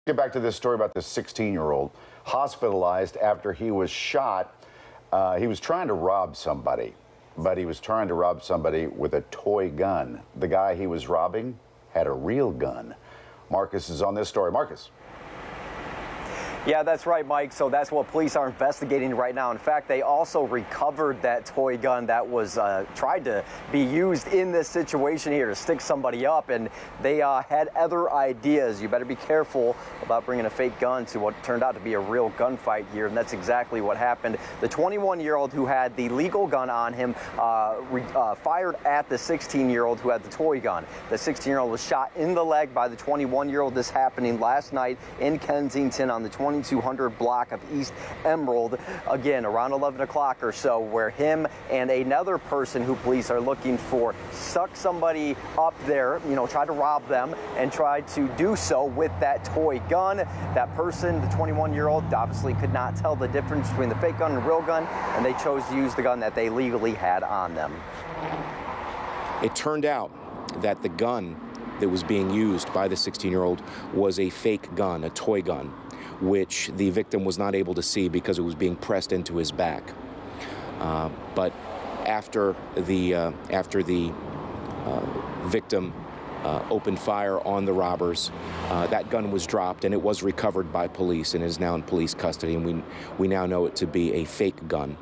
Get back to this story about this 16-year-old hospitalized after he was shot. He was trying to rob somebody, but he was trying to rob somebody with a toy gun. The guy he was robbing had a real gun. Marcus is on this story. Marcus. Yeah, that's right, Mike. So that's what police are investigating right now. In fact, they also recovered that toy gun that was tried to be used in this situation here to stick somebody up, and they had other ideas. You better be careful about bringing a fake gun to what turned out to be a real gunfight here, and that's exactly what happened. The 21-year-old who had the legal gun on him fired at the 16-year-old who had the toy gun. The 16-year-old was shot in the leg by the 21-year-old. This happening last night in Kensington on the 2200 block of East Emerald, again around 11 o'clock or so, where him and another person who police are looking for stuck somebody up there, tried to rob them and tried to do so with that toy gun. That person, the 21-year-old, obviously could not tell the difference between the fake gun and real gun, and they chose to use the gun that they legally had on them. It turned out that the gun that was being used by the 16-year-old was a fake gun, a toy gun, which the victim was not able to see because it was being pressed into his back. But after the victim opened fire on the robbers, that gun was dropped and it was recovered by police and is now in police custody, and we now know it to be a fake gun.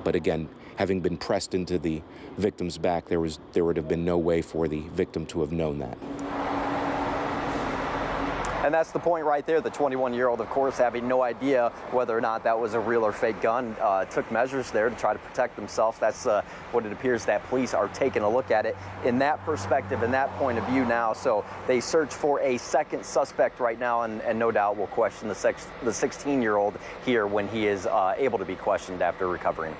But again, having been pressed into the victim's back, there would have been no way for the victim to have known that. And that's the point right there. The 21-year-old, of course, having no idea whether or not that was a real or fake gun, took measures there to try to protect themselves. That's what it appears that police are taking a look at it in that perspective, in that point of view now. So they search for a second suspect right now, and no doubt will question the 16-year-old here when he is able to be questioned after recovering.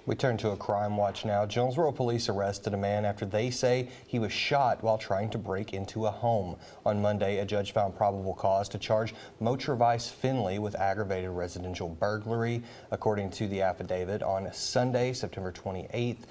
We turn to a crime watch now. Jonesboro police arrested a man after they say he was shot while trying to break into a home. On Monday, a judge found probable cause to charge Motravice Finley with aggravated residential burglary. According to the affidavit, on Saturday, September 28th,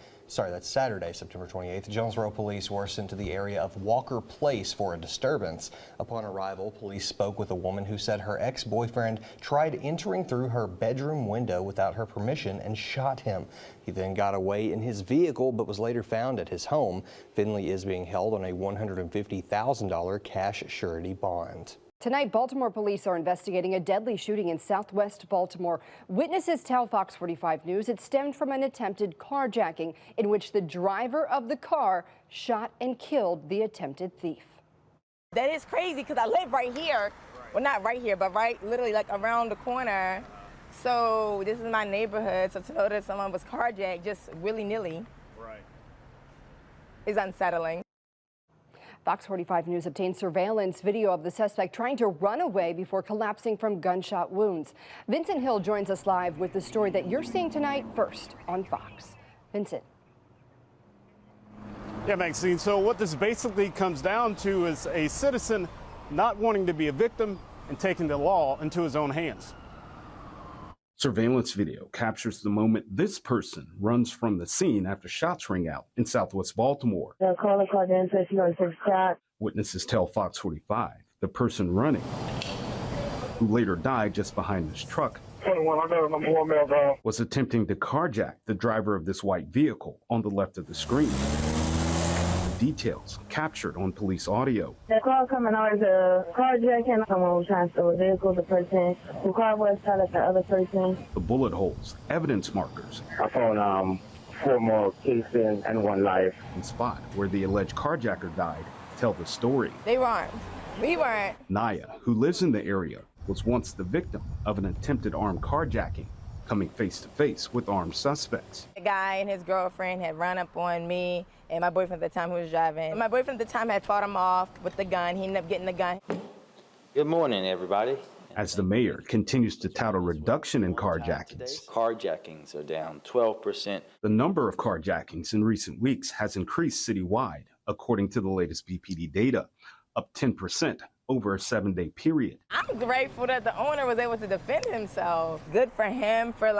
Jonesboro police were sent to the area of Walker Place for a disturbance. Upon arrival, police spoke with a woman who said her ex-boyfriend tried entering through her bedroom window without her permission and shot him. He then got away in his vehicle but was later found at his home. Finley is being held on a $150,000 cash surety bond. Tonight, Baltimore police are investigating a deadly shooting in southwest Baltimore. Witnesses tell Fox 45 News it stemmed from an attempted carjacking in which the driver of the car shot and killed the attempted thief. That is crazy because I live right here. Well, not right here, but literally like around the corner. So this is my neighborhood. So to know that someone was carjacked just willy-nilly is unsettling. Fox 45 News obtained surveillance video of the suspect trying to run away before collapsing from gunshot wounds. Vincent Hill joins us live with the story that you're seeing tonight first on Fox. Vincent. Yeah, Maxine, so what this basically comes down to is a citizen not wanting to be a victim and taking the law into his own hands. Surveillance video captures the moment this person runs from the scene after shots ring out in southwest Baltimore. The caller called in and said she got 6 shots. Witnesses tell Fox 45 the person running, who later died just behind this truck, was attempting to carjack the driver of this white vehicle on the left of the screen. Details captured on police audio. The call coming out is a carjacking. Someone was trying to steal a vehicle. The person who car was telling the other person. The bullet holes, evidence markers. I found 4 more casings and 1 life. The spot where the alleged carjacker died tell the story. They weren't. We weren't. Naya, who lives in the area, was once the victim of an attempted armed carjacking, coming face to face with armed suspects. The guy and his girlfriend had run up on me and my boyfriend at the time who was driving. My boyfriend at the time had fought him off with the gun. He ended up getting the gun. Good morning, everybody. As the mayor continues to tout a reduction in carjackings. Carjackings are down 12%. The number of carjackings in recent weeks has increased citywide, according to the latest BPD data, up 10% over a 7-day period. I'm grateful that the owner was able to defend himself. Good for him for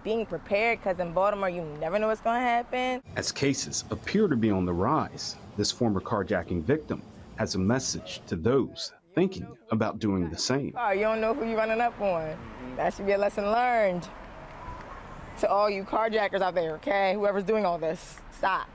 being prepared, because in Baltimore you never know what's going to happen. As cases appear to be on the rise, this former carjacking victim has a message to those thinking about doing the same. Oh, you don't know who you're running up on. That should be a lesson learned to all you carjackers out there, okay? Whoever's doing all this, stop.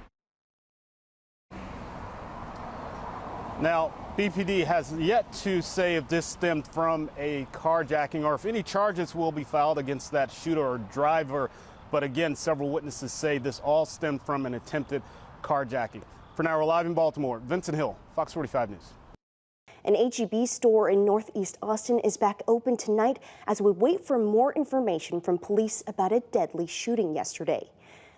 Now, BPD has yet to say if this stemmed from a carjacking or if any charges will be filed against that shooter or driver. But again, several witnesses say this all stemmed from an attempted carjacking. For now, we're live in Baltimore. Vincent Hill, Fox 45 News. An H-E-B store in Northeast Austin is back open tonight as we wait for more information from police about a deadly shooting yesterday.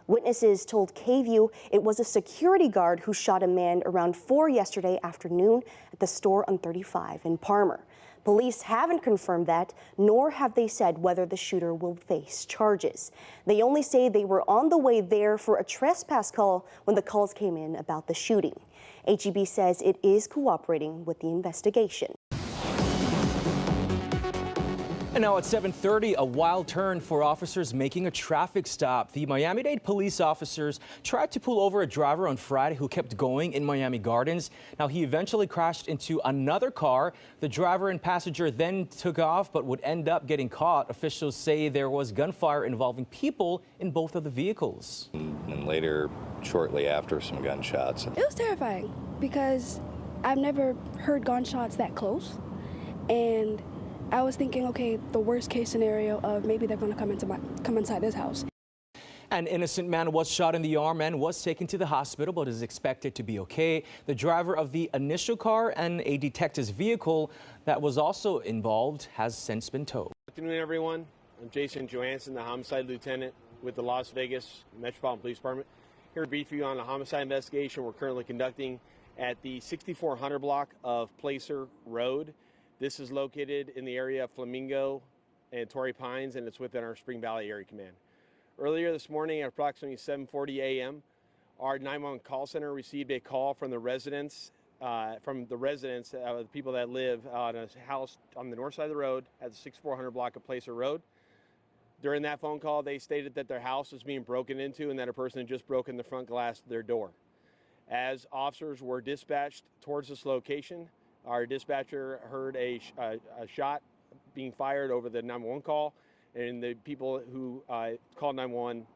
Witnesses told KVUE it was a security guard who shot a man around 4 yesterday afternoon at the store on 35 in Parmer. Police haven't confirmed that, nor have they said whether the shooter will face charges. They only say they were on the way there for a trespass call when the calls came in about the shooting. H-E-B says it is cooperating with the investigation. And now at 7:30, a wild turn for officers making a traffic stop. The Miami-Dade police officers tried to pull over a driver on Friday who kept going in Miami Gardens. Now, he eventually crashed into another car. The driver and passenger then took off, but would end up getting caught. Officials say there was gunfire involving people in both of the vehicles. And later, shortly after, some gunshots. It was terrifying because I've never heard gunshots that close. And I was thinking, okay, the worst case scenario of maybe they're going to come inside this house. An innocent man was shot in the arm and was taken to the hospital, but is expected to be okay. The driver of the initial car and a detective's vehicle that was also involved has since been towed. Good afternoon, everyone. I'm Jason Johansson, the homicide lieutenant with the Las Vegas Metropolitan Police Department. Here to brief you on a homicide investigation we're currently conducting at the 6400 block of Placer Road. This is located in the area of Flamingo and Torrey Pines, and it's within our Spring Valley Area Command. Earlier this morning at approximately 7:40 a.m., our 911 call center received a call from the residents, the people that live on a house on the north side of the road at the 6400 block of Placer Road. During that phone call, they stated that their house was being broken into and that a person had just broken the front glass of their door. As officers were dispatched towards this location, our dispatcher heard a shot being fired over the 911 call, and the people who called 911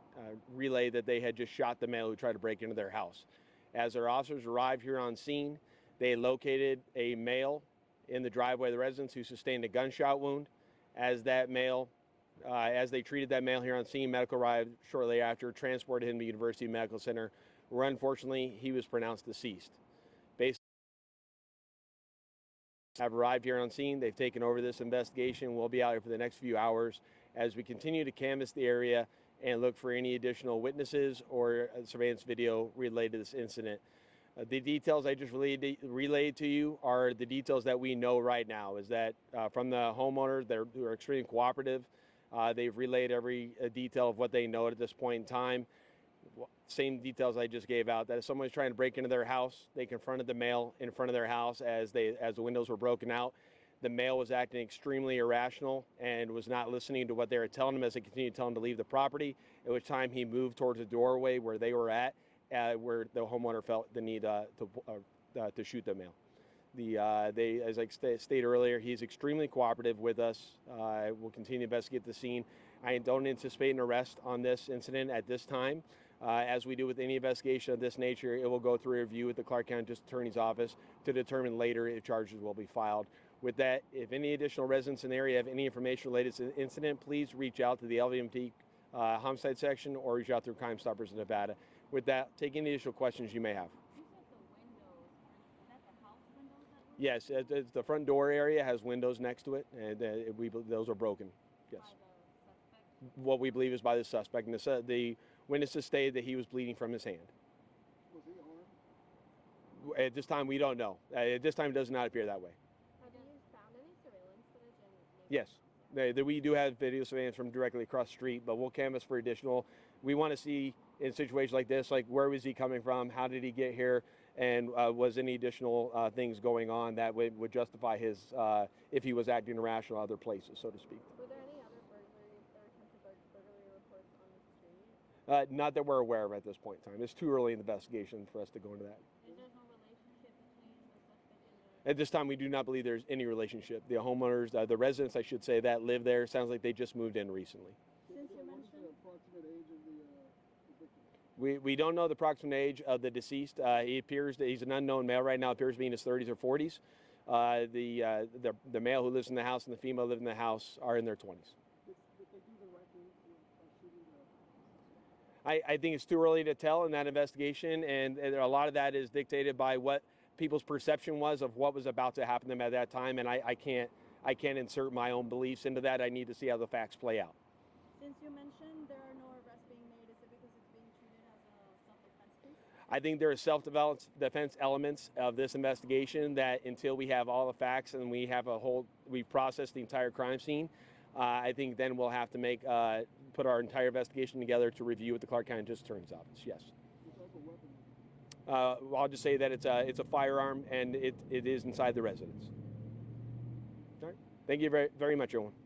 relayed that they had just shot the male who tried to break into their house. As our officers arrived here on scene, they located a male in the driveway of the residence who sustained a gunshot wound. As they treated that male here on scene, medical arrived shortly after, transported him to University Medical Center, where unfortunately he was pronounced deceased. Have arrived here on scene. They've taken over this investigation. We'll be out here for the next few hours as we continue to canvass the area and look for any additional witnesses or surveillance video related to this incident. The details I just relayed to you are the details that we know right now, is that from the homeowners, they're extremely cooperative. They've relayed every detail of what they know at this point in time. Same details I just gave out, that if someone was trying to break into their house, they confronted the male in front of their house as the windows were broken out. The male was acting extremely irrational and was not listening to what they were telling him as they continued to tell him to leave the property, at which time he moved towards the doorway where they were at, where the homeowner felt the need to shoot the male. As I stated earlier, he's extremely cooperative with us. We'll continue to investigate the scene. I don't anticipate an arrest on this incident at this time. As we do with any investigation of this nature, it will go through a review with the Clark County District Attorney's Office to determine later if charges will be filed. With that, if any additional residents in the area have any information related to the incident, please reach out to the LVMT homicide section or reach out through Crime Stoppers in Nevada. With that, take any additional questions you may have. Yes, the front door area has windows next to it, and those are broken. Yes. What we believe is by the suspect. And the witnesses stated that he was bleeding from his hand. Was he armed? At this time, we don't know. At this time, it does not appear that way. Have you found any surveillance footage? Yes. We do have video surveillance from directly across the street, but we'll canvass for additional. We want to see in situations like this, like where was he coming from, how did he get here, and was any additional things going on that would justify his, if he was acting irrational in other places, so to speak. Were there any other burglaries or attempted burglary reports on the street? Not that we're aware of at this point in time. It's too early in the investigation for us to go into that. Is there no relationship between the suspect At this time, we do not believe there's any relationship. The homeowners, the residents, I should say, that live there, sounds like they just moved in recently. Since you mentioned the approximate age of the victim. We don't know the approximate age of the deceased. He appears that he's an unknown male right now, appears to be in his 30s or 40s. The male who lives in the house and the female who live in the house are in their 20s. I think it's too early to tell in that investigation, and a lot of that is dictated by what people's perception was of what was about to happen to them at that time, and I can't insert my own beliefs into that. I need to see how the facts play out. Since you mentioned there are no arrests being made, is it because it's being treated as a self-defense case? I think there are self-defense elements of this investigation that until we have all the facts and we process the entire crime scene, I think then we'll have to put our entire investigation together to review at the Clark County District Attorney's Office. Yes. I'll just say that it's a firearm and it is inside the residence. All right. Thank you very, very much, everyone.